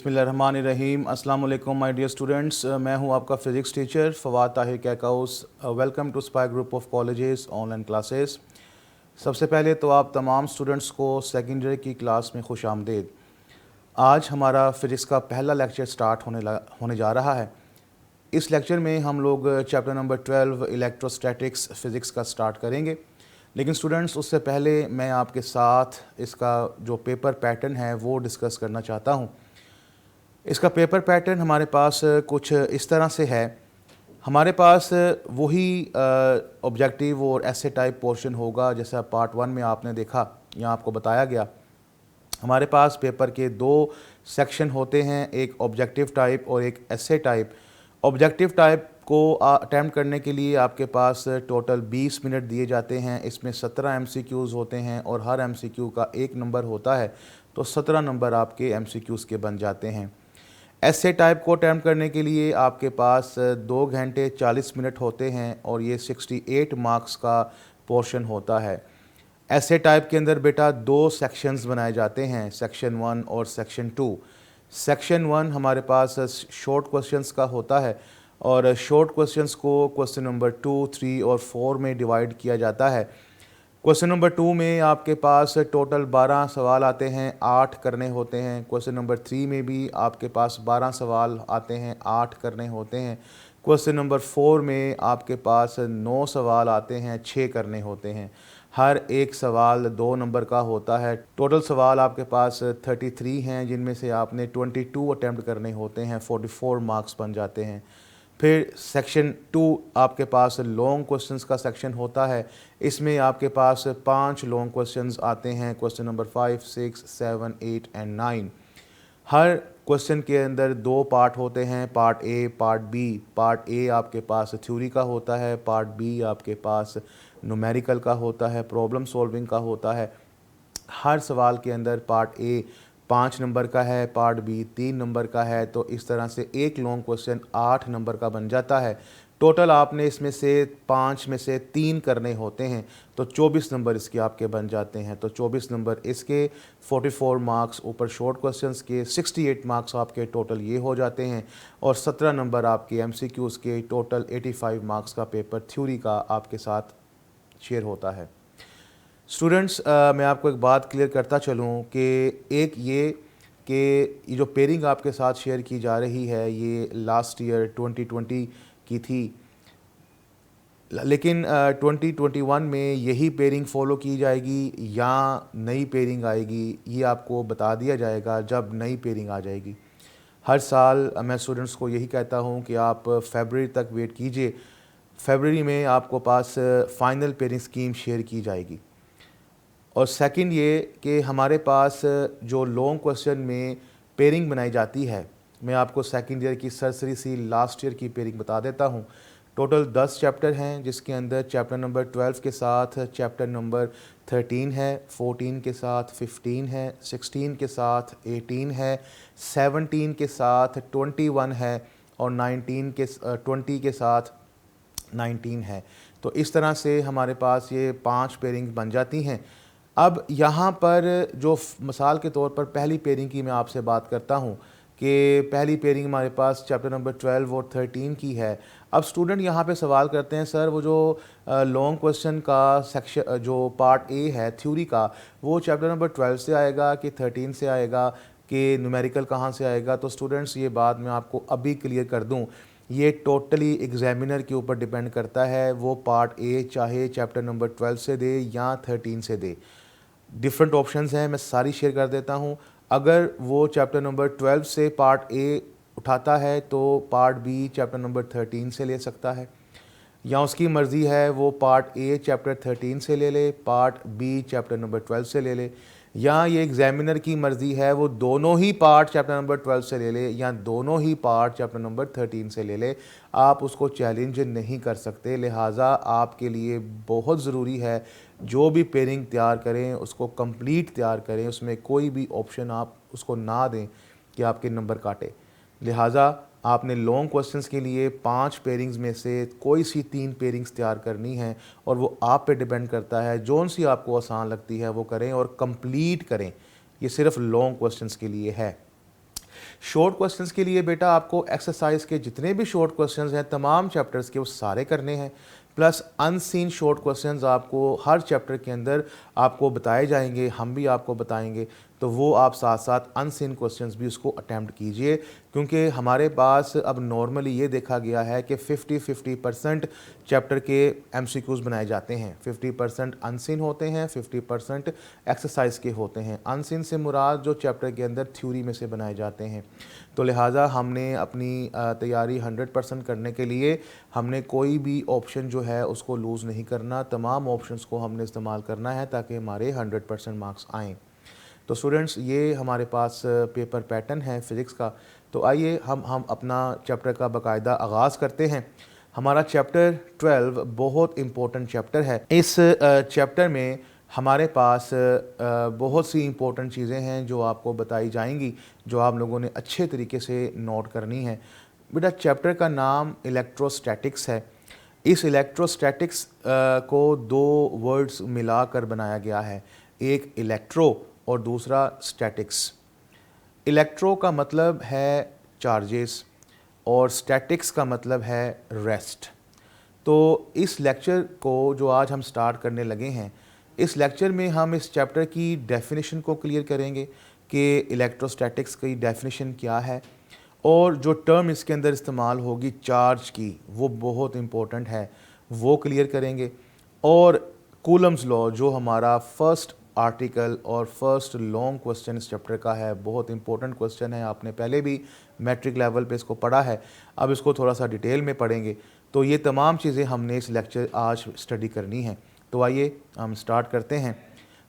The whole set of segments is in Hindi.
बिस्मिल्लाहिर्रहमानिर्रहीम। अस्सलाम वालेकुम माय डियर स्टूडेंट्स, मैं हूं आपका physics teacher Fawad Tahir Kaikaus. Welcome to Spy group of colleges online classes. सबसे पहले तो आप तमाम स्टूडेंट्स को सेकेंडरी की क्लास में खुश आमदीद। आज हमारा फ़िज़िक्स का पहला लेक्चर स्टार्ट होने जा रहा है। इस लेक्चर में हम लोग चैप्टर नंबर 12 इलेक्ट्रोस्टैटिक्स फ़िज़िक्स का स्टार्ट करेंगे। लेकिन स्टूडेंट्स, उससे पहले मैं आपके साथ इसका जो पेपर पैटर्न है वो डिस्कस करना चाहता हूँ। इसका पेपर पैटर्न हमारे पास कुछ इस तरह से है। हमारे पास वही ऑब्जेक्टिव और ऐसे टाइप पोर्शन होगा जैसा पार्ट 1 में आपने देखा, यहाँ आपको बताया गया। हमारे पास पेपर के दो सेक्शन होते हैं, एक ऑब्जेक्टिव टाइप और एक ऐसे टाइप। ऑब्जेक्टिव टाइप को अटैम्प्ट करने के लिए आपके पास टोटल 20 मिनट दिए जाते हैं। इसमें 17 एमसीक्यूज़ होते हैं और हर एमसीक्यू का 1 नंबर होता है, तो 17 नंबर आपके एमसीक्यूज़ के बन जाते हैं। ऐसे टाइप को अटैम्प्ट करने के लिए आपके पास 2 घंटे 40 मिनट होते हैं और ये 68 मार्क्स का पोर्शन होता है। ऐसे टाइप के अंदर बेटा दो सेक्शंस बनाए जाते हैं, सेक्शन 1 और सेक्शन 2। सेक्शन 1 हमारे पास शॉर्ट क्वेश्चंस का होता है और शॉर्ट क्वेश्चंस को क्वेश्चन नंबर 2, 3 और 4 में डिवाइड किया जाता है। क्वेश्चन नंबर 2 में आपके पास टोटल 12 सवाल आते हैं, 8 करने होते हैं। क्वेश्चन नंबर 3 में भी आपके पास 12 सवाल आते हैं, 8 करने होते हैं। क्वेश्चन नंबर 4 में आपके पास 9 सवाल आते हैं, 6 करने होते हैं। हर एक सवाल 2 नंबर का होता है। टोटल सवाल आपके पास 33 हैं, जिनमें से आपने 22 अटैम्प्ट करने होते हैं, 44 मार्क्स बन जाते हैं। फिर सेक्शन 2 आपके पास लॉन्ग क्वेश्चंस का सेक्शन होता है। इसमें आपके पास 5 लॉन्ग क्वेश्चंस आते हैं, क्वेश्चन नंबर 5, 6, 7, 8 एंड 9। हर क्वेश्चन के अंदर 2 पार्ट होते हैं, part A, part B. Part A आपके पास थ्योरी का होता है, पार्ट बी आपके पास न्यूमेरिकल का होता है, प्रॉब्लम सॉल्विंग का होता है। हर सवाल के अंदर पार्ट ए 5 नंबर का है, पार्ट बी 3 नंबर का है, तो इस तरह से एक लॉन्ग क्वेश्चन 8 नंबर का बन जाता है। टोटल आपने इसमें से 5 में से 3 करने होते हैं, तो 24 नंबर इसके आपके बन जाते हैं। तो 24 नंबर इसके, 44 मार्क्स ऊपर शॉर्ट क्वेश्चंस के, 68 मार्क्स आपके टोटल ये हो जाते हैं और 17 नंबर आपके एमसीक्यूज़ के, टोटल 85 मार्क्स का पेपर थ्योरी का आपके साथ शेयर होता है। स्टूडेंट्स, मैं आपको एक बात क्लियर करता चलूँ कि एक ये कि ये जो पेयरिंग आपके साथ शेयर की जा रही है ये लास्ट ईयर 2020 की थी, लेकिन 2021 में यही पेयरिंग फॉलो की जाएगी या नई पेयरिंग आएगी, ये आपको बता दिया जाएगा जब नई पेयरिंग आ जाएगी। हर साल मैं स्टूडेंट्स को यही कहता हूँ कि आप फरवरी तक वेट कीजिए। फरवरी में आपको पास फ़ाइनल पेयरिंग स्कीम शेयर की जाएगी। और सेकंड ये कि हमारे पास जो लॉन्ग क्वेश्चन में पेयरिंग बनाई जाती है, मैं आपको सेकंड ईयर की सरसरी सी लास्ट ईयर की पेयरिंग बता देता हूँ। टोटल 10 चैप्टर हैं, जिसके अंदर चैप्टर नंबर 12 के साथ चैप्टर नंबर 13 है, 14 के साथ 15 है, 16 के साथ 18 है, 17 के साथ 21 है और 20 के साथ 19 है। तो इस तरह से हमारे पास ये 5 पेयरिंग बन जाती हैं। अब यहाँ पर जो मिसाल के तौर पर पहली पेयरिंग की मैं आपसे बात करता हूँ कि पहली पेयरिंग हमारे पास चैप्टर नंबर 12 और 13 की है। अब स्टूडेंट यहाँ पे सवाल करते हैं, सर वो जो लॉन्ग क्वेश्चन का सेक्शन जो पार्ट ए है थ्योरी का, वो चैप्टर नंबर 12 से आएगा कि 13 से आएगा कि न्यूमेरिकल कहाँ से आएगा? तो स्टूडेंट्स, ये बात मैं आपको अभी क्लियर कर दूँ, ये टोटली एग्जामिनर के ऊपर डिपेंड करता है। वो पार्ट ए चाहे चैप्टर नंबर 12 से दे या 13 से दे। डिफरेंट ऑप्शंस हैं, मैं सारी शेयर कर देता हूँ। अगर वो चैप्टर नंबर 12 से पार्ट ए उठाता है तो पार्ट बी चैप्टर नंबर 13 से ले सकता है, या उसकी मर्ज़ी है वो पार्ट ए चैप्टर 13 से ले ले, पार्ट बी चैप्टर नंबर 12 से ले ले, या ये एग्जामिनर की मर्ज़ी है वो दोनों ही पार्ट चैप्टर नंबर 12 से ले ले या दोनों ही पार्ट चैप्टर नंबर 13 से ले ले। आप उसको चैलेंज नहीं कर सकते। लिहाजा आपके लिए बहुत ज़रूरी है जो भी पेयरिंग तैयार करें उसको कंप्लीट तैयार करें, उसमें कोई भी ऑप्शन आप उसको ना दें कि आपके नंबर काटे। लिहाजा आपने लॉन्ग क्वेश्चंस के लिए 5 पेयरिंग्स में से कोई सी 3 पेयरिंग्स तैयार करनी है और वो आप पे डिपेंड करता है। जौन सी आपको आसान लगती है वो करें और कंप्लीट करें। ये सिर्फ लॉन्ग क्वेश्चंस के लिए है। शॉर्ट क्वेश्चंस के लिए बेटा आपको एक्सरसाइज के जितने भी शॉर्ट क्वेश्चंस हैं तमाम चैप्टर्स के वो सारे करने हैं, प्लस अनसीन शॉर्ट क्वेश्चंस आपको हर चैप्टर के अंदर आपको बताए जाएंगे, हम भी आपको बताएंगे, तो वो आप साथ साथ अनसीन क्वेश्चंस भी उसको अटैम्प्ट कीजिए, क्योंकि हमारे पास अब नॉर्मली ये देखा गया है कि 50-50% चैप्टर के एमसीक्यूज़ बनाए जाते हैं। 50% अनसीन होते हैं, 50% एक्सरसाइज के होते हैं। अनसीन से मुराद जो चैप्टर के अंदर थ्योरी में से बनाए जाते हैं। तो लिहाजा हमने अपनी तैयारी 100% करने के लिए हमने कोई भी ऑप्शन जो है उसको लूज़ नहीं करना, तमाम ऑप्शंस को हमने इस्तेमाल करना है ताकि हमारे 100% मार्क्स आएँ। तो स्टूडेंट्स, ये हमारे पास पेपर पैटर्न है फ़िज़िक्स का। तो आइए हम अपना चैप्टर का बाकायदा आगाज़ करते हैं। हमारा चैप्टर 12 बहुत इम्पोर्टेंट चैप्टर है। इस चैप्टर में हमारे पास बहुत सी इम्पोर्टेंट चीज़ें हैं जो आपको बताई जाएंगी, जो आप लोगों ने अच्छे तरीके से नोट करनी है। बेटा, चैप्टर का नाम इलेक्ट्रोस्टैटिक्स है। इस इलेक्ट्रोस्टैटिक्स को दो वर्ड्स मिलाकर बनाया गया है, एक इलेक्ट्रो और दूसरा स्टैटिक्स। इलेक्ट्रो का मतलब है चार्जेस और स्टैटिक्स का मतलब है रेस्ट। तो इस लेक्चर को जो आज हम स्टार्ट करने लगे हैं, इस लेक्चर में हम इस चैप्टर की डेफिनेशन को क्लियर करेंगे कि इलेक्ट्रोस्टैटिक्स की डेफिनेशन क्या है, और जो टर्म इसके अंदर इस्तेमाल होगी चार्ज की, वो बहुत इम्पोर्टेंट है, वो क्लियर करेंगे। और कूलम्स लॉ जो हमारा फर्स्ट आर्टिकल और फर्स्ट लॉन्ग क्वेश्चन इस चैप्टर का है, बहुत इंपॉर्टेंट क्वेश्चन है, आपने पहले भी मैट्रिक लेवल पे इसको पढ़ा है, अब इसको थोड़ा सा डिटेल में पढ़ेंगे। तो ये तमाम चीज़ें हमने इस लेक्चर आज स्टडी करनी है। तो आइए हम स्टार्ट करते हैं।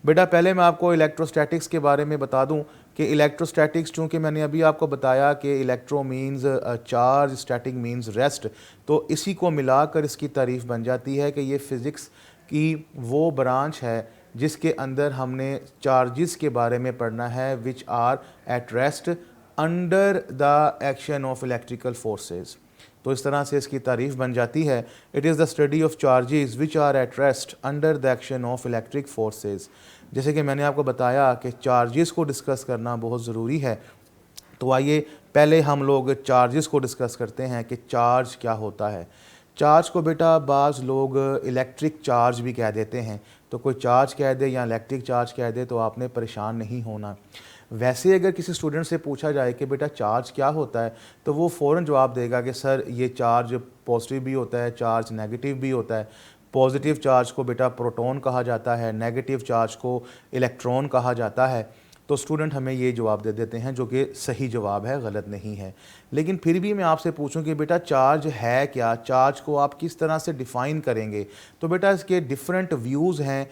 बेटा, पहले मैं आपको इलेक्ट्रोस्टैटिक्स के बारे में बता दूं कि इलेक्ट्रोस्टैटिक्स, चूँकि मैंने अभी आपको बताया कि electro means charge, static means rest, तो इसी को मिलाकर इसकी तारीफ़ बन जाती है कि ये फ़िज़िक्स की वो ब्रांच है जिसके अंदर हमने चार्जेस के बारे में पढ़ना है, which are at rest under the action of electrical forces. तो इस तरह से इसकी तारीफ़ बन जाती है, it is the study of charges which are at rest under the action of electric forces. जैसे कि मैंने आपको बताया कि चार्जेस को डिस्कस करना बहुत ज़रूरी है। तो आइए पहले हम लोग चार्जेस को डिस्कस करते हैं कि चार्ज क्या होता है। चार्ज को बेटा बाज़ लोग इलेक्ट्रिक चार्ज भी कह देते हैं, तो कोई चार्ज कह दे या इलेक्ट्रिक चार्ज कह दे तो आपने परेशान नहीं होना। वैसे अगर किसी स्टूडेंट से पूछा जाए कि बेटा चार्ज क्या होता है, तो वो फ़ौरन जवाब देगा कि सर ये चार्ज पॉजिटिव भी होता है, चार्ज नेगेटिव भी होता है। पॉजिटिव चार्ज को बेटा प्रोटॉन कहा जाता है, नेगेटिव चार्ज को इलेक्ट्रॉन कहा जाता है। तो स्टूडेंट हमें ये जवाब दे देते हैं, जो कि सही जवाब है, गलत नहीं है। लेकिन फिर भी मैं आपसे पूछूं कि बेटा चार्ज है क्या, चार्ज को आप किस तरह से डिफ़ाइन करेंगे। तो बेटा इसके डिफरेंट व्यूज़ हैं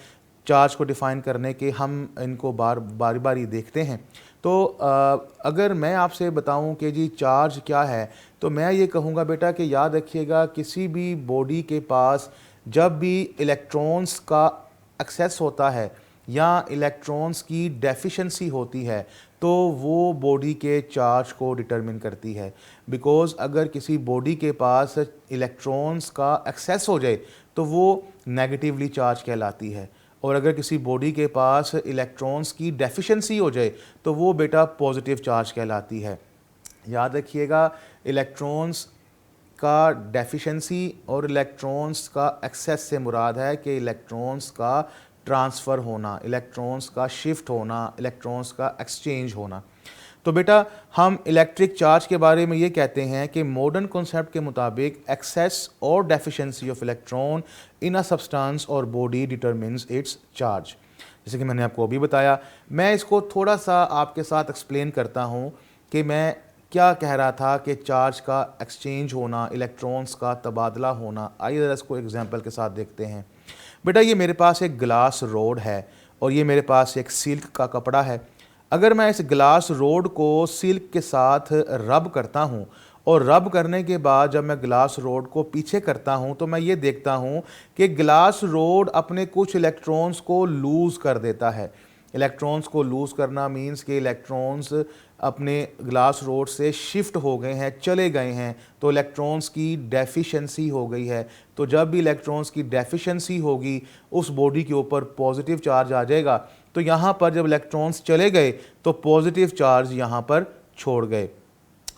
चार्ज को डिफ़ाइन करने के, हम इनको बारी बारी देखते हैं। तो अगर मैं आपसे बताऊं कि जी चार्ज क्या है, तो मैं ये कहूँगा बेटा कि याद रखिएगा, किसी भी बॉडी के पास जब भी इलेक्ट्रॉन्स का एक्सेस होता है या इलेक्ट्रॉन्स की डेफिशिएंसी होती है, तो वो बॉडी के चार्ज को डिटरमिन करती है। बिकॉज़ अगर किसी बॉडी के पास इलेक्ट्रॉन्स का एक्सेस हो जाए तो वो नेगेटिवली चार्ज कहलाती है, और अगर किसी बॉडी के पास इलेक्ट्रॉन्स की डेफिशिएंसी हो जाए तो वो बेटा पॉजिटिव चार्ज कहलाती है। याद रखिएगा, इलेक्ट्रॉन्स का डेफिशिएंसी और इलेक्ट्रॉन्स का एक्सेस से मुराद है कि इलेक्ट्रॉन्स का ट्रांसफ़र होना, इलेक्ट्रॉन्स का शिफ्ट होना, इलेक्ट्रॉन्स का एक्सचेंज होना। तो बेटा हम इलेक्ट्रिक चार्ज के बारे में ये कहते हैं कि मॉडर्न कॉन्सेप्ट के मुताबिक एक्सेस और deficiency of electron in a substance और बॉडी डिटरमिन्स इट्स चार्ज। जैसे कि मैंने आपको अभी बताया, मैं इसको थोड़ा सा आपके साथ एक्सप्लेन करता हूँ कि मैं क्या कह रहा था कि चार्ज का एक्सचेंज होना, इलेक्ट्रॉन्स का तबादला होना। आइए ज़रा इसको एग्जांपल के साथ देखते हैं। बेटा ये मेरे पास एक ग्लास रोड है और ये मेरे पास एक सिल्क का कपड़ा है। अगर मैं इस ग्लास रोड को सिल्क के साथ रब करता हूँ और रब करने के बाद जब मैं ग्लास रोड को पीछे करता हूँ, तो मैं ये देखता हूँ कि ग्लास रोड अपने कुछ इलेक्ट्रॉन्स को लूज़ कर देता है। इलेक्ट्रॉन्स को लूज़ करना मीन्स कि इलेक्ट्रॉन्स अपने ग्लास रोड से शिफ्ट हो गए हैं, चले गए हैं, तो इलेक्ट्रॉन्स की डेफिशिएंसी हो गई है। तो जब भी इलेक्ट्रॉन्स की डेफिशिएंसी होगी उस बॉडी के ऊपर पॉजिटिव चार्ज आ जाएगा। तो यहाँ पर जब इलेक्ट्रॉन्स चले गए तो पॉजिटिव चार्ज यहाँ पर छोड़ गए।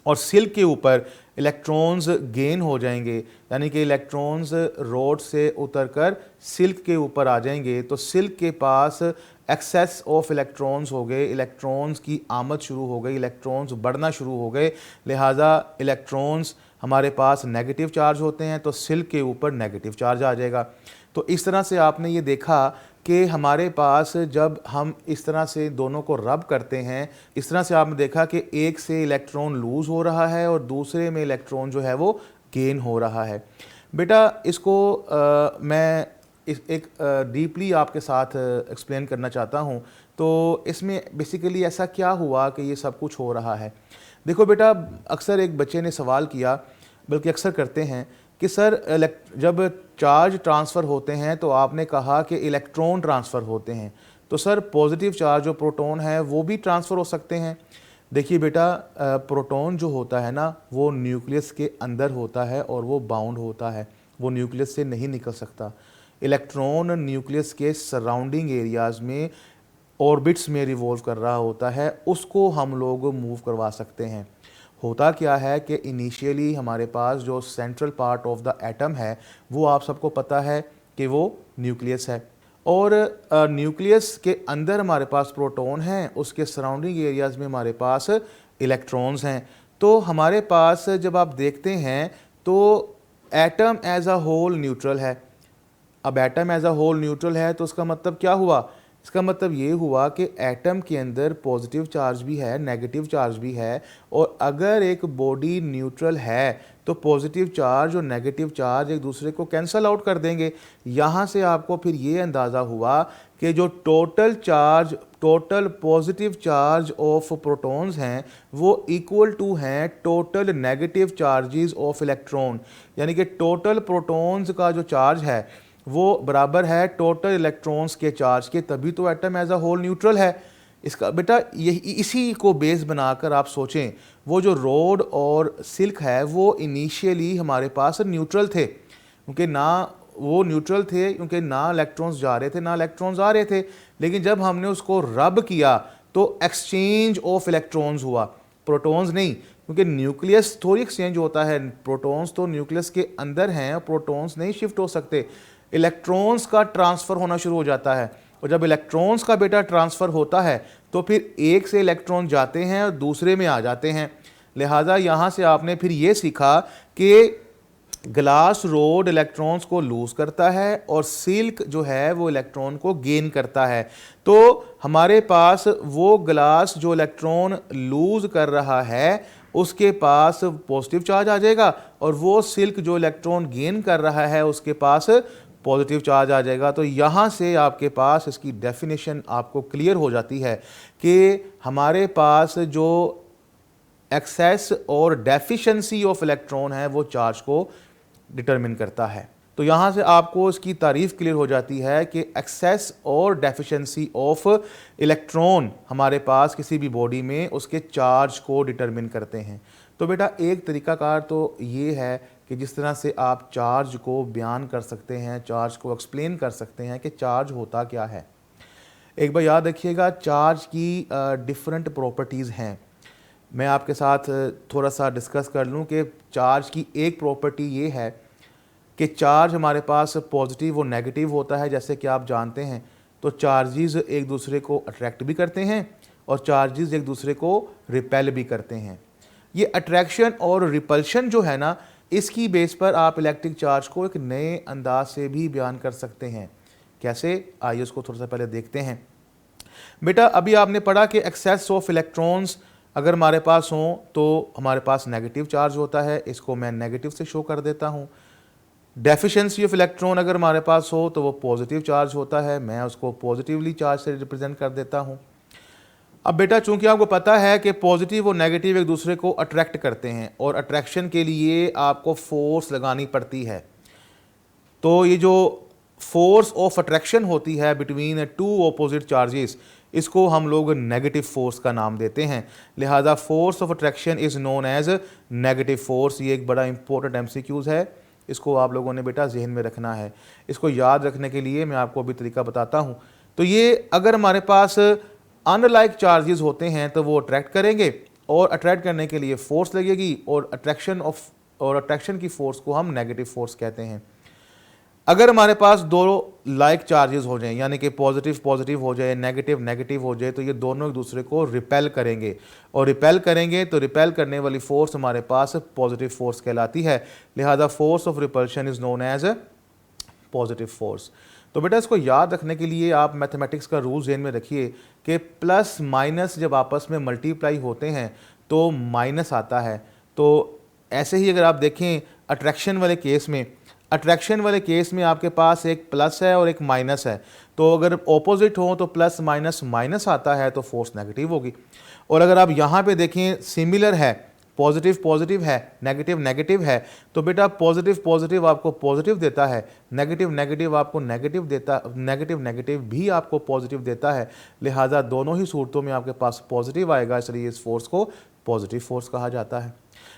और सिल्क के ऊपर इलेक्ट्रॉन्स गेन हो जाएंगे, यानी कि इलेक्ट्रॉन्स रोड से उतरकर सिल्क के ऊपर आ जाएंगे, तो सिल्क के पास एक्सेस ऑफ इलेक्ट्रॉन्स हो गए, इलेक्ट्रॉन्स की आमद शुरू हो गई, इलेक्ट्रॉन्स बढ़ना शुरू हो गए, लिहाजा इलेक्ट्रॉन्स हमारे पास नेगेटिव चार्ज होते हैं तो सिल्क के ऊपर नेगेटिव चार्ज आ जाएगा। तो इस तरह से आपने ये देखा कि हमारे पास जब हम इस तरह से दोनों को रब करते हैं, इस तरह से आपने देखा कि एक से इलेक्ट्रॉन लूज़ हो रहा है और दूसरे में इलेक्ट्रॉन जो है वो गेन हो रहा है। बेटा इसको मैं एक डीपली आपके साथ एक्सप्लेन करना चाहता हूँ। तो इसमें बेसिकली ऐसा क्या हुआ कि ये सब कुछ हो रहा है। देखो बेटा, अक्सर एक बच्चे ने सवाल किया, बल्कि अक्सर करते हैं कि सर जब चार्ज ट्रांसफ़र होते हैं तो आपने कहा कि इलेक्ट्रॉन ट्रांसफ़र होते हैं, तो सर पॉजिटिव चार्ज जो प्रोटॉन है वो भी ट्रांसफ़र हो सकते हैं। देखिए बेटा, प्रोटॉन जो होता है ना वो न्यूक्लियस के अंदर होता है और वो बाउंड होता है, वो न्यूक्लियस से नहीं निकल सकता। इलेक्ट्रॉन न्यूक्लियस के सराउंडिंग एरियाज़ में ऑर्बिट्स में रिवॉल्व कर रहा होता है, उसको हम लोग मूव करवा सकते हैं। होता क्या है कि इनिशियली हमारे पास जो central part of the atom है वो आप सबको पता है कि वो न्यूक्लियस है, और न्यूक्लियस के अंदर हमारे पास प्रोटॉन हैं, उसके सराउंडिंग एरियाज़ में हमारे पास इलेक्ट्रॉन्स हैं। तो हमारे पास जब आप देखते हैं तो atom as a whole neutral है। अब atom as a whole neutral है तो उसका मतलब क्या हुआ? इसका मतलब ये हुआ कि एटम के अंदर पॉजिटिव चार्ज भी है, नेगेटिव चार्ज भी है, और अगर एक बॉडी न्यूट्रल है तो पॉजिटिव चार्ज और नेगेटिव चार्ज एक दूसरे को कैंसल आउट कर देंगे। यहाँ से आपको फिर ये अंदाज़ा हुआ कि जो total positive charge of protons हैं वो इक्वल टू हैं total negative charges of electron, यानी कि टोटल प्रोटॉन्स का जो चार्ज है वो बराबर है टोटल इलेक्ट्रॉन्स के चार्ज के, तभी तो atom as a whole neutral है। इसका बेटा यही इसी को बेस बनाकर आप सोचें, वो जो रोड और सिल्क है वो इनिशियली हमारे पास न्यूट्रल थे, क्योंकि ना वो न्यूट्रल थे क्योंकि ना इलेक्ट्रॉन्स जा रहे थे ना इलेक्ट्रॉन्स आ रहे थे, लेकिन जब हमने उसको रब किया तो एक्सचेंज ऑफ इलेक्ट्रॉन्स हुआ, प्रोटॉन्स नहीं, क्योंकि न्यूक्लियस थोड़ी एक्सचेंज होता है, प्रोटॉन्स तो न्यूक्लियस के अंदर हैं, प्रोटॉन्स नहीं शिफ्ट हो सकते। इलेक्ट्रॉन्स का ट्रांसफ़र होना शुरू हो जाता है, और जब इलेक्ट्रॉन्स का बेटा ट्रांसफ़र होता है तो फिर एक से इलेक्ट्रॉन जाते हैं और दूसरे में आ जाते हैं। लिहाजा यहाँ से आपने फिर ये सीखा कि ग्लास रोड इलेक्ट्रॉन्स को लूज़ करता है और सिल्क जो है वो इलेक्ट्रॉन को गेन करता है। तो हमारे पास वो ग्लास जो इलेक्ट्रॉन लूज़ कर रहा है उसके पास पॉजिटिव चार्ज आ जाएगा, और वो सिल्क जो इलेक्ट्रॉन गेन कर रहा है उसके पास पॉजिटिव चार्ज आ जाएगा। तो यहाँ से आपके पास इसकी डेफिनेशन आपको क्लियर हो जाती है कि हमारे पास जो एक्सेस और डेफिशिएंसी ऑफ इलेक्ट्रॉन है वो चार्ज को डिटरमिन करता है। तो यहाँ से आपको इसकी तारीफ क्लियर हो जाती है कि एक्सेस और डेफिशिएंसी ऑफ इलेक्ट्रॉन हमारे पास किसी भी बॉडी में उसके चार्ज को डिटरमिन करते हैं। तो बेटा एक तरीकाकार तो ये है कि जिस तरह से आप चार्ज को बयान कर सकते हैं, चार्ज को एक्सप्लेन कर सकते हैं कि चार्ज होता क्या है। एक बार याद रखिएगा, चार्ज की डिफरेंट प्रॉपर्टीज़ हैं। मैं आपके साथ थोड़ा सा डिस्कस कर लूँ कि चार्ज की एक प्रॉपर्टी ये है कि चार्ज हमारे पास पॉजिटिव और नेगेटिव होता है। जैसे कि आप जानते हैं तो चार्जेस एक दूसरे को अट्रैक्ट भी करते हैं और चार्जेस एक दूसरे को रिपेल भी करते हैं। ये अट्रैक्शन और रिपल्शन जो है ना, इसकी बेस पर आप इलेक्ट्रिक चार्ज को एक नए अंदाज से भी बयान कर सकते हैं। कैसे, आइए उसको थोड़ा सा पहले देखते हैं। बेटा अभी आपने पढ़ा कि एक्सेस ऑफ इलेक्ट्रॉन्स अगर हमारे पास हों तो हमारे पास नेगेटिव चार्ज होता है, इसको मैं नेगेटिव से शो कर देता हूँ। डेफिशिएंसी ऑफ इलेक्ट्रॉन अगर हमारे पास हो तो वो पॉजिटिव चार्ज होता है, मैं उसको पॉजिटिवली चार्ज से रिप्रेजेंट कर देता हूँ। अब बेटा चूंकि आपको पता है कि पॉजिटिव और नेगेटिव एक दूसरे को अट्रैक्ट करते हैं और अट्रैक्शन के लिए आपको फोर्स लगानी पड़ती है, तो ये जो फोर्स ऑफ अट्रैक्शन होती है बिटवीन टू ऑपोजिट चार्जेस, इसको हम लोग नेगेटिव फोर्स का नाम देते हैं। लिहाजा force of attraction is known as negative force. ये एक बड़ा इंपॉर्टेंट एमसीक्यूज है, इसको आप लोगों ने बेटा जहन में रखना है। इसको याद रखने के लिए मैं आपको अभी तरीका बताता हूँ। तो ये अगर हमारे पास अनलाइक चार्जेस होते हैं तो वो अट्रैक्ट करेंगे, और अट्रैक्ट करने के लिए फोर्स लगेगी, और अट्रैक्शन की फोर्स को हम नेगेटिव फोर्स कहते हैं। अगर हमारे पास दो लाइक चार्जेस हो जाएं, यानी कि पॉजिटिव पॉजिटिव हो जाए, नेगेटिव नेगेटिव हो जाए, तो ये दोनों एक दूसरे को रिपेल करेंगे, और रिपेल करेंगे तो रिपेल करने वाली फोर्स हमारे पास पॉजिटिव फोर्स कहलाती है। लिहाजा force of repulsion is known as positive force. तो बेटा इसको याद रखने के लिए आप मैथमेटिक्स का रूल ज़हन में रखिए कि प्लस माइनस जब आपस में मल्टीप्लाई होते हैं तो माइनस आता है। तो ऐसे ही अगर आप देखें अट्रैक्शन वाले केस में आपके पास एक प्लस है और एक माइनस है, तो अगर ऑपोजिट हो तो प्लस माइनस माइनस आता है तो फोर्स नेगेटिव होगी। और अगर आप यहाँ पे देखें सिमिलर है, पॉजिटिव पॉजिटिव है, नेगेटिव नेगेटिव है, तो बेटा पॉजिटिव पॉजिटिव आपको पॉजिटिव देता है, नेगेटिव नेगेटिव आपको नेगेटिव देता, नेगेटिव नेगेटिव भी आपको पॉजिटिव देता है। लिहाजा दोनों ही सूरतों में आपके पास पॉजिटिव आएगा, इसलिए इस फोर्स को पॉजिटिव फोर्स कहा जाता है।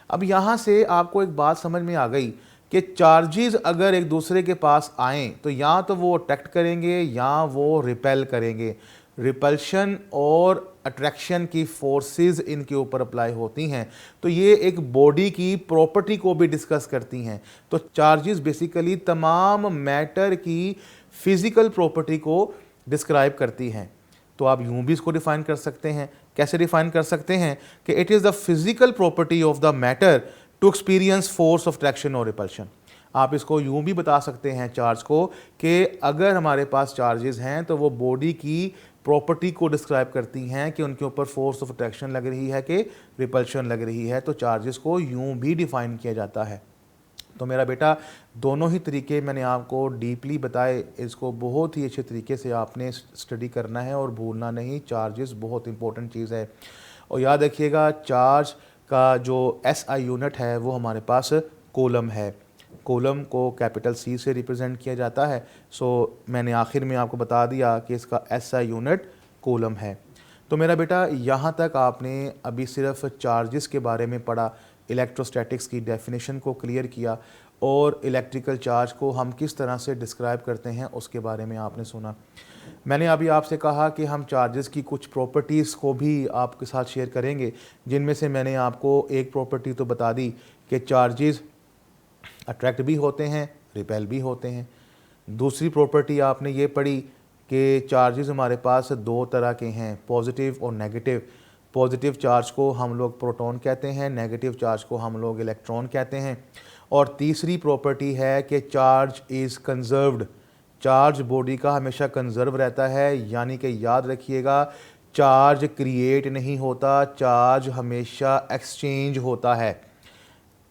अब यहाँ से आपको एक बात समझ में आ गई कि चार्जेस अगर एक दूसरे के पास आएँ तो या तो वो अट्रैक्ट करेंगे या वो रिपेल करेंगे। रिपल्शन और अट्रैक्शन की फोर्सेस इनके ऊपर अप्लाई होती हैं, तो ये एक बॉडी की प्रॉपर्टी को भी डिस्कस करती हैं। तो चार्जेस बेसिकली तमाम मैटर की फिजिकल प्रॉपर्टी को डिस्क्राइब करती हैं। तो आप यूं भी इसको डिफाइन कर सकते हैं। कैसे डिफाइन कर सकते हैं कि it is the physical property of the matter to experience force of attraction और रिपल्शन। आप इसको यूं भी बता सकते हैं चार्ज को कि अगर हमारे पास चार्जेस हैं तो वो बॉडी की प्रॉपर्टी को डिस्क्राइब करती हैं कि उनके ऊपर फोर्स ऑफ अट्रैक्शन लग रही है कि रिपल्शन लग रही है। तो चार्जेस को यूं भी डिफाइन किया जाता है। तो मेरा बेटा दोनों ही तरीके मैंने आपको डीपली बताए, इसको बहुत ही अच्छे तरीके से आपने स्टडी करना है और भूलना नहीं। चार्जेस बहुत इंपॉर्टेंट चीज़ है। और याद रखिएगा चार्ज का जो एसआई यूनिट है वो हमारे पास कूलम है। कूलम को कैपिटल सी से रिप्रेजेंट किया जाता है। सो मैंने आखिर में आपको बता दिया कि इसका एसआई यूनिट कूलम है। तो मेरा बेटा यहाँ तक आपने अभी सिर्फ चार्जेस के बारे में पढ़ा, इलेक्ट्रोस्टैटिक्स की डेफिनेशन को क्लियर किया, और इलेक्ट्रिकल चार्ज को हम किस तरह से डिस्क्राइब करते हैं उसके बारे में आपने सुना। मैंने अभी आपसे कहा कि हम चार्जेस की कुछ प्रॉपर्टीज़ को भी आपके साथ शेयर करेंगे, जिनमें से मैंने आपको एक प्रॉपर्टी तो बता दी कि चार्जेस अट्रैक्ट भी होते हैं, रिपेल भी होते हैं। दूसरी प्रॉपर्टी आपने ये पढ़ी कि चार्जेस हमारे पास दो तरह के हैं, पॉजिटिव और नेगेटिव। पॉजिटिव चार्ज को हम लोग प्रोटॉन कहते हैं, नेगेटिव चार्ज को हम लोग इलेक्ट्रॉन कहते हैं। और तीसरी प्रॉपर्टी है कि charge is conserved. Charge body का हमेशा कंजर्व रहता है, यानी कि याद रखिएगा चार्ज क्रिएट नहीं होता, चार्ज हमेशा एक्सचेंज होता है।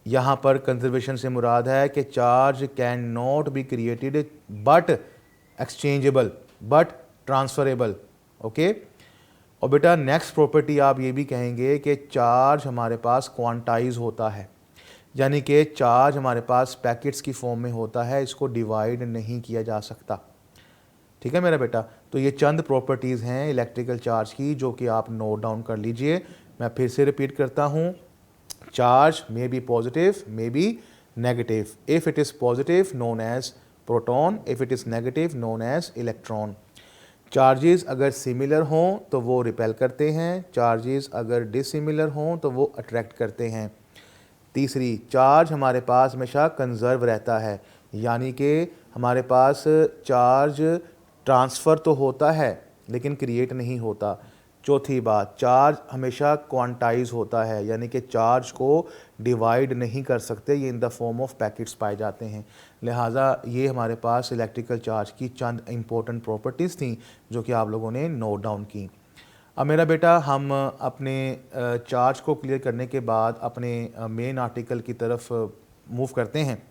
यहाँ पर कंजर्वेशन से मुराद है कि charge can not be created but exchangeable but transferable. Okay. और बेटा नेक्स्ट प्रॉपर्टी आप ये भी कहेंगे कि चार्ज हमारे पास क्वांटाइज होता है, यानी कि चार्ज हमारे पास पैकेट्स की फॉर्म में होता है, इसको डिवाइड नहीं किया जा सकता। ठीक है मेरा बेटा। तो ये चंद प्रॉपर्टीज़ हैं इलेक्ट्रिकल चार्ज की जो कि आप नोट डाउन कर लीजिए। मैं फिर से रिपीट करता हूँ, charge may be positive, may be negative. If it is positive known as proton, if it is negative known as electron. Charges अगर सिमिलर हों तो वो रिपेल करते हैं, चार्जेस अगर डिसिमिलर हों तो वो अट्रैक्ट करते हैं। तीसरी, चार्ज हमारे पास हमेशा कंजर्व रहता है, यानी कि हमारे पास चार्ज ट्रांसफ़र तो होता है लेकिन क्रिएट नहीं होता। चौथी बात, चार्ज हमेशा क्वांटाइज होता है, यानी कि चार्ज को डिवाइड नहीं कर सकते, ये in the form of packets पाए जाते हैं। लिहाजा ये हमारे पास इलेक्ट्रिकल चार्ज की चंद इंपॉर्टेंट प्रॉपर्टीज़ थी जो कि आप लोगों ने नोट डाउन की। अब मेरा बेटा हम अपने चार्ज को क्लियर करने के बाद अपने मेन आर्टिकल की तरफ मूव करते हैं।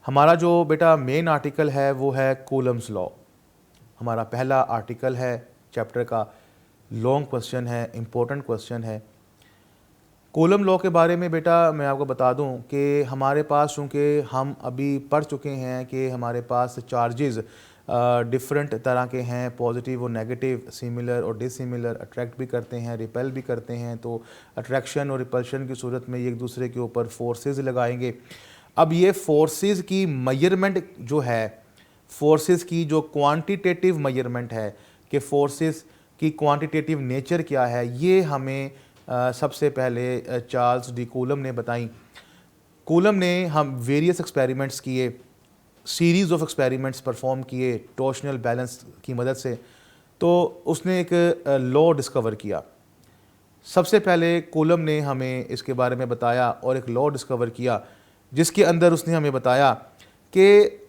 हमारा जो बेटा मेन आर्टिकल है वो है कूलम्स लॉ। हमारा पहला आर्टिकल है चैप्टर का, लॉन्ग क्वेश्चन है, इम्पोर्टेंट क्वेश्चन है। कूलम लॉ के बारे में बेटा मैं आपको बता दूं कि हमारे पास, चूँकि हम अभी पढ़ चुके हैं कि हमारे पास चार्जेस डिफरेंट तरह के हैं, पॉजिटिव और नेगेटिव, सिमिलर और डिसिमिलर, अट्रैक्ट भी करते हैं, रिपेल भी करते हैं। तो अट्रैक्शन और रिपल्शन की सूरत में एक दूसरे के ऊपर फोर्सेस लगाएंगे। अब ये फोर्सेस की मेजरमेंट जो है, फोर्सेस की जो क्वांटिटेटिव मेजरमेंट है कि फोर्सेस की क्वांटिटेटिव नेचर क्या है, ये हमें सबसे पहले चार्ल्स डी कूलम ने बताई। कूलम ने हम वेरियस एक्सपेरिमेंट्स किए, सीरीज़ ऑफ एक्सपेरिमेंट्स परफॉर्म किए टॉर्शनल बैलेंस की मदद से, तो उसने एक लॉ डिस्कवर किया। सबसे पहले कूलम ने हमें इसके बारे में बताया और एक लॉ डिस्कवर किया जिसके अंदर उसने हमें बताया कि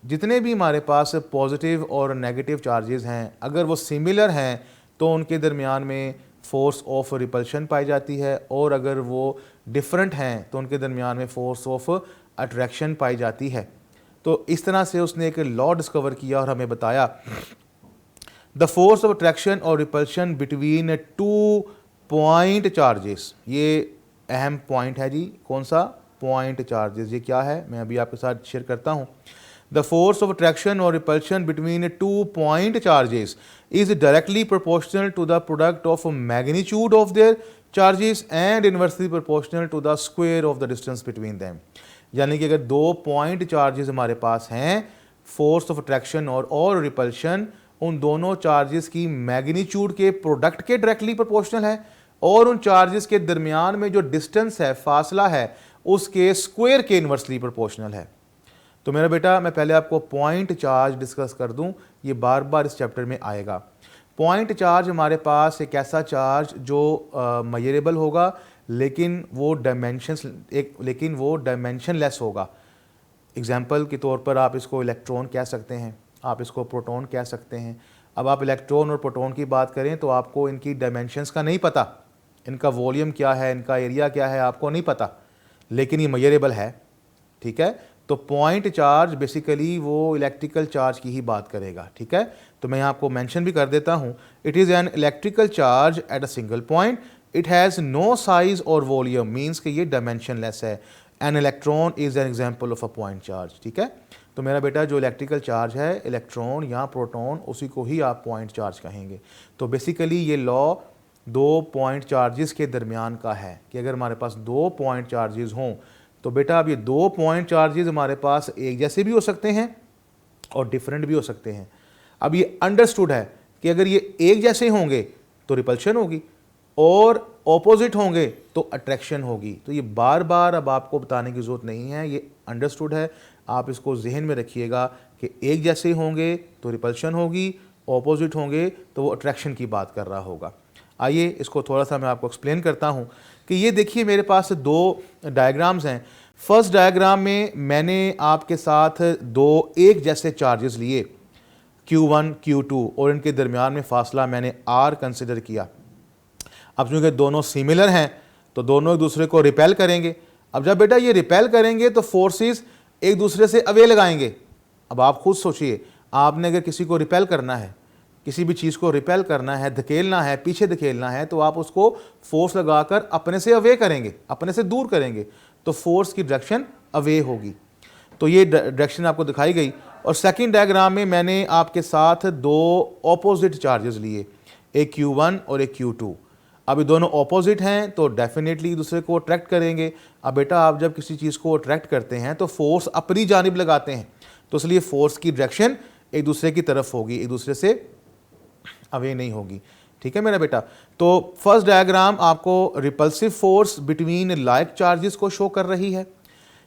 जितने भी हमारे पास पॉजिटिव और नेगेटिव चार्जेस हैं, अगर वो सिमिलर हैं तो उनके दरमियान में फोर्स ऑफ रिपल्शन पाई जाती है, और अगर वो डिफरेंट हैं तो उनके दरमियान में फोर्स ऑफ अट्रैक्शन पाई जाती है। तो इस तरह से उसने एक लॉ डिस्कवर किया और हमें बताया द फोर्स ऑफ अट्रैक्शन और repulsion between two point charges. ये अहम पॉइंट है जी, कौन सा? Point charges. ये क्या है मैं अभी आपके साथ शेयर करता हूँ। द फोर्स ऑफ अट्रैक्शन और repulsion between two point charges is directly proportional to the product of magnitude of their charges and inversely proportional to the square of the distance between them. यानी कि अगर दो पॉइंट चार्जेस हमारे पास हैं, फोर्स ऑफ अट्रैक्शन और रिपल्शन उन दोनों चार्जेस की मैग्नीट्यूड के प्रोडक्ट के डायरेक्टली प्रोपोर्शनल है, और उन चार्जेस के दरमियान में जो डिस्टेंस है, फासला है, उसके स्क्वायर के इन्वर्सली प्रोपोर्शनल है। तो मेरा बेटा, मैं पहले आपको पॉइंट चार्ज डिस्कस कर दूं, ये बार बार इस चैप्टर में आएगा। पॉइंट चार्ज हमारे पास एक ऐसा चार्ज जो मेजरेबल होगा, लेकिन वो डायमेंशनलेस होगा। एग्जाम्पल के तौर पर आप इसको इलेक्ट्रॉन कह सकते हैं, आप इसको प्रोटॉन कह सकते हैं। अब आप इलेक्ट्रॉन और प्रोटॉन की बात करें तो आपको इनकी डायमेंशंस का नहीं पता, इनका वॉल्यूम क्या है, इनका एरिया क्या है, आपको नहीं पता, लेकिन ये मेजरेबल है। ठीक है, तो पॉइंट चार्ज बेसिकली वो इलेक्ट्रिकल चार्ज की ही बात करेगा। ठीक है, तो मैं आपको मेंशन भी कर देता हूँ, it is an electrical charge at a single point, it has no size और वॉल्यूम, मीन्स कि ये डायमेंशनलेस है। An electron is an example of a point charge. ठीक है, तो मेरा बेटा जो इलेक्ट्रिकल चार्ज है, इलेक्ट्रॉन या प्रोटॉन, उसी को ही आप पॉइंट चार्ज कहेंगे। तो बेसिकली ये लॉ दो पॉइंट चार्जेस के दरमियान का है कि अगर हमारे पास दो पॉइंट चार्जेस हों तो बेटा अब ये दो पॉइंट चार्जेस हमारे पास एक जैसे भी हो सकते हैं और डिफरेंट भी हो सकते हैं। अब ये अंडरस्टूड है कि अगर ये एक जैसे होंगे तो रिपल्शन होगी और ऑपोजिट होंगे तो अट्रैक्शन होगी। तो ये बार बार अब आपको बताने की ज़रूरत नहीं है, ये अंडरस्टूड है। आप इसको जहन में रखिएगा कि एक जैसे होंगे तो रिपल्शन होगी, ऑपोजिट होंगे तो वो अट्रैक्शन की बात कर रहा होगा। आइए इसको थोड़ा सा मैं आपको एक्सप्लेन करता हूँ कि ये देखिए मेरे पास दो डायग्राम्स हैं। फर्स्ट डायग्राम में मैंने आपके साथ दो एक जैसे चार्जेस लिए Q1 Q2 और इनके दरमियान में फासला मैंने R कंसिडर किया। अब चूँकि दोनों सिमिलर हैं तो दोनों एक दूसरे को रिपेल करेंगे। अब जब बेटा ये रिपेल करेंगे तो फोर्सेस एक दूसरे से अवे लगाएंगे। अब आप खुद सोचिए, आपने अगर किसी को रिपेल करना है, किसी भी चीज़ को रिपेल करना है, धकेलना है, पीछे धकेलना है, तो आप उसको फोर्स लगाकर अपने से अवे करेंगे, अपने से दूर करेंगे, तो फोर्स की डायरेक्शन अवे होगी। तो ये डायरेक्शन आपको दिखाई गई। और सेकंड डायग्राम में मैंने आपके साथ दो ऑपोजिट चार्जेस लिए, एक Q1 और एक Q2। अब ये दोनों ऑपोजिट हैं तो डेफिनेटली दूसरे को अट्रैक्ट करेंगे। अब बेटा आप जब किसी चीज़ को अट्रैक्ट करते हैं तो फोर्स अपनी जानिब लगाते हैं, तो इसलिए फोर्स की डायरेक्शन एक दूसरे की तरफ होगी, एक दूसरे से अवे नहीं होगी। ठीक है मेरा बेटा, तो फर्स्ट डायग्राम आपको repulsive force between like charges को शो कर रही है।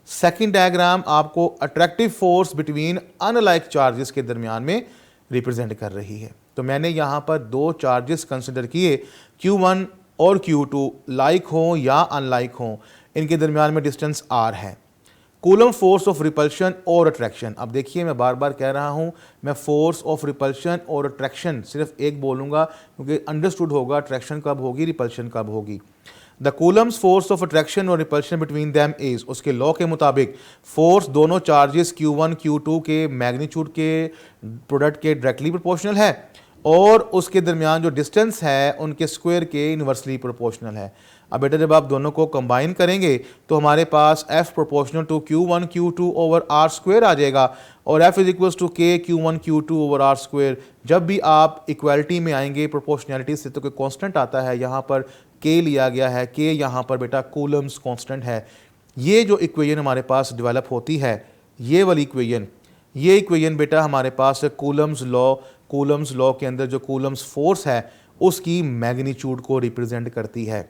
सेकंड डायग्राम आपको attractive force between unlike charges के दरमियान में रिप्रेजेंट कर रही है। तो मैंने यहाँ पर दो चार्जेस कंसिडर किए, Q1 और Q2 लाइक हों या अनलाइक हों, इनके दरमियान में डिस्टेंस R है। कूलम फोर्स ऑफ रिपल्शन और अट्रैक्शन। अब देखिए मैं बार बार कह रहा हूँ, मैं फोर्स ऑफ रिपल्शन और अट्रैक्शन सिर्फ एक बोलूँगा क्योंकि अंडरस्टूड होगा अट्रैक्शन कब होगी, रिपल्शन कब होगी। The Coulomb's force of attraction और रिपल्शन बिटवीन दैम इज, उसके लॉ के मुताबिक फोर्स दोनों चार्जेस Q1 Q2 के मैग्नीट्यूड के प्रोडक्ट के डायरेक्टली प्रोपोर्शनल है और उसके दरमियान जो डिस्टेंस है उनके स्क्वायर के इनवर्सली प्रोपोर्शनल है। अब बेटा जब आप दोनों को कंबाइन करेंगे तो हमारे पास F proportional to Q1 Q2 over R square आ जाएगा और F is equals to K Q1 Q2 over R square. जब भी आप इक्वालिटी में आएंगे प्रोपोर्शनैलिटी से तो कोई कांस्टेंट आता है, यहाँ पर K लिया गया है, K यहाँ पर बेटा कूलम्स कांस्टेंट है। ये जो इक्वेशन हमारे पास डेवलप होती है, ये वाली इक्वेशन, ये इक्वेशन बेटा हमारे पास कूलम्स लॉ के अंदर जो कूलम्स फोर्स है उसकी मैग्नीट्यूड को रिप्रेजेंट करती है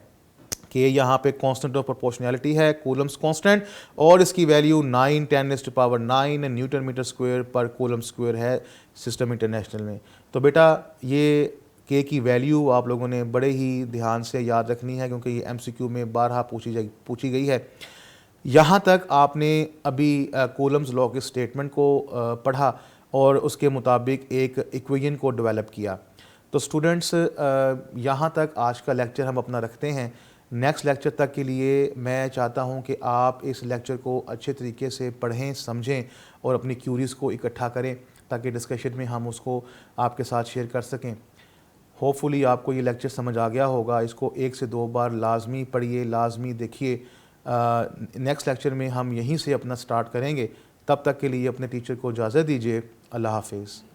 कि यहाँ पे कांस्टेंट ऑफ प्रोपोर्शनैलिटी है, कूलम्स कांस्टेंट, और इसकी वैल्यू 9 10⁻⁹ न्यूटन मीटर स्क्वायर पर कूलम स्क्वायर है सिस्टम इंटरनेशनल में। तो बेटा ये के की वैल्यू आप लोगों ने बड़े ही ध्यान से याद रखनी है, क्योंकि ये एमसीक्यू में बारहा पूछी गई है। यहाँ तक आपने अभी कूलम्स लॉ के स्टेटमेंट को पढ़ा और उसके मुताबिक एक इक्वेशन को डेवलप किया। तो स्टूडेंट्स यहाँ तक आज का लेक्चर हम अपना रखते हैं। नेक्स्ट लेक्चर तक के लिए मैं चाहता हूँ कि आप इस लेक्चर को अच्छे तरीके से पढ़ें, समझें और अपनी क्यूरीज़ को इकट्ठा करें, ताकि डिस्कशन में हम उसको आपके साथ शेयर कर सकें। होपफुली आपको ये लेक्चर समझ आ गया होगा। इसको 1 से 2 बार लाजमी पढ़िए, लाजमी देखिए। नेक्स्ट लेक्चर में हम यहीं से अपना स्टार्ट करेंगे। तब तक के लिए अपने टीचर को इजाज़त दीजिए। अल्लाह हाफिज़।